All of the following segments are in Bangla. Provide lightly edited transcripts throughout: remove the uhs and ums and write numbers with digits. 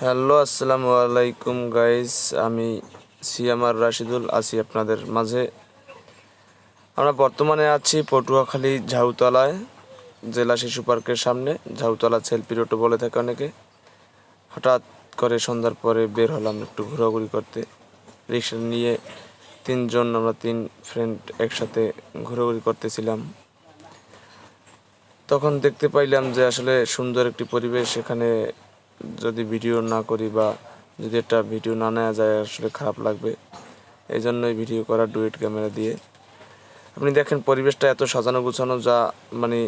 হ্যালো, আসসালামু আলাইকুম গাইস। আমি সিএমআর রাশিদুল আছি আপনাদের মাঝে। আমরা বর্তমানে আছি পটুয়াখালী ঝাউতলায়, জেলা শিশু পার্কের সামনে। ঝাউতলা সেলফি রোডও বলে থাকে অনেকে। হঠাৎ করে সন্ধ্যার পরে বের হলাম একটু ঘোরাঘুরি করতে। রিক্সা নিয়ে আমরা তিন ফ্রেন্ড একসাথে ঘোরাঘুরি করতেছিলাম। তখন দেখতে পাইলাম যে আসলে সুন্দর একটি পরিবেশ। এখানে যদি ভিডিও না করি বা যদি একটা ভিডিও না নেওয়া যায় আসলে খারাপ লাগবে। এই জন্যই ভিডিও করা ডুয়েট ক্যামেরা দিয়ে। আপনি দেখেন পরিবেশটা এত সাজানো গুছানো, যা মানে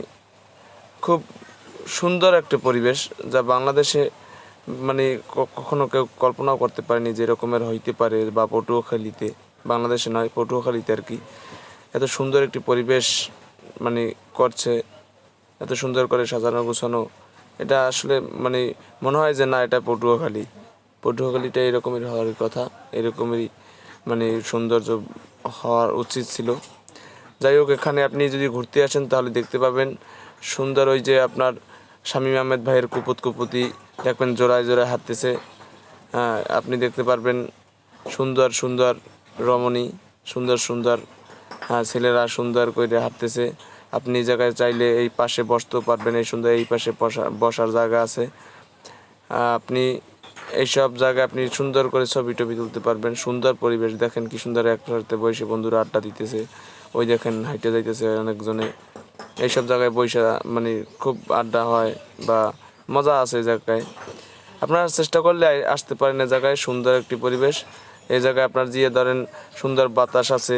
খুব সুন্দর একটা পরিবেশ, যা বাংলাদেশে মানে কখনো কেউ কল্পনাও করতে পারেনি যে এরকমের হইতে পারে। বা পটুয়াখালীতে, বাংলাদেশে নয় পটুয়াখালীতে আর কি, এত সুন্দর একটি পরিবেশ মানে করছে, এত সুন্দর করে সাজানো গোছানো। এটা আসলে মানে মনে হয় যে না, এটা পটুয়াখালীটা এরকমই হওয়ার কথা, এরকমই মানে সৌন্দর্য হওয়ার উচিত ছিল। যাই হোক, এখানে আপনি যদি ঘুরতে আসেন তাহলে দেখতে পাবেন সুন্দর ওই যে আপনার শামীম আহমেদ ভাইয়ের কুপুতি দেখবেন জোড়ায় জোড়ায় হাঁটতেছে। হ্যাঁ, আপনি দেখতে পারবেন সুন্দর সুন্দর রমণী, সুন্দর সুন্দর ছেলেরা সুন্দর করে হাঁটতেছে। আপনি এই জায়গায় চাইলে এই পাশে বসতেও পারবেন, এই সুন্দর এই পাশে বসার জায়গা আছে। আপনি এইসব জায়গায় আপনি সুন্দর করে ছবি টবি তুলতে পারবেন। সুন্দর পরিবেশ, দেখেন কি সুন্দর একসাথে বসে বন্ধুরা আড্ডা দিতেছে। ওই দেখেন হাইটে যাইতেছে অনেকজনে। এইসব জায়গায় বসে মানে খুব আড্ডা হয় বা মজা আছে এই জায়গায়। আপনারা চেষ্টা করলে আসতে পারেন এই জায়গায়। সুন্দর একটি পরিবেশ। এই জায়গায় আপনার জিয়ে ধরেন সুন্দর বাতাস আছে।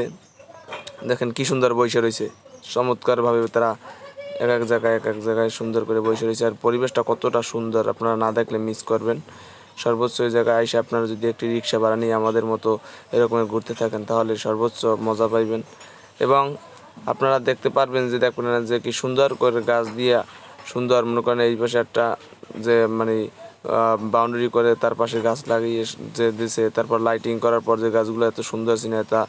দেখেন কি সুন্দর বসে রয়েছে, চমৎকারভাবে তারা এক এক জায়গায় সুন্দর করে বসে রয়েছে। আর পরিবেশটা কতটা সুন্দর আপনারা না দেখলে মিস করবেন। সর্বোচ্চ এই জায়গায় এসে আপনারা যদি একটি রিক্সা ভাড়া নিয়ে আমাদের মতো এরকম ঘুরতে থাকেন তাহলে সর্বোচ্চ মজা পাইবেন। এবং আপনারা দেখতে পারবেন যে দেখবেন যে কি সুন্দর করে গাছ দিয়ে সুন্দর, মনে করেন এই পাশে একটা যে মানে বাউন্ডারি করে তার পাশে গাছ লাগিয়ে যে দিছে, তারপর লাইটিং করার পর যে গাছগুলো এত সুন্দর সিনে, তা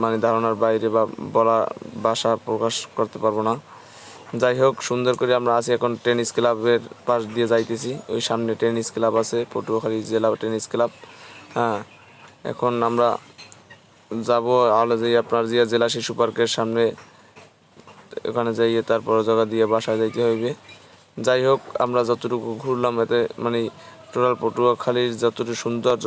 মানে ধারণার বাইরে বা বলা ভাষা প্রকাশ করতে পারবো না। যাই হোক, সুন্দর করে আমরা আছি এখন টেনিস ক্লাবের পাশ দিয়ে যাইতেছি। ওই সামনে টেনিস ক্লাব আছে, পটুয়াখালী জেলা টেনিস ক্লাব। হ্যাঁ, এখন আমরা যাব আলো যাই আপনার জেলা শিশু পার্কের সামনে। ওখানে যাইয়ে তারপর জায়গা দিয়ে বাসায় যাইতে হইবে। যাই হোক, আমরা যতটুকু ঘুরলাম এতে মানে টোটাল পটুয়াখালীর যতটুকু সৌন্দর্য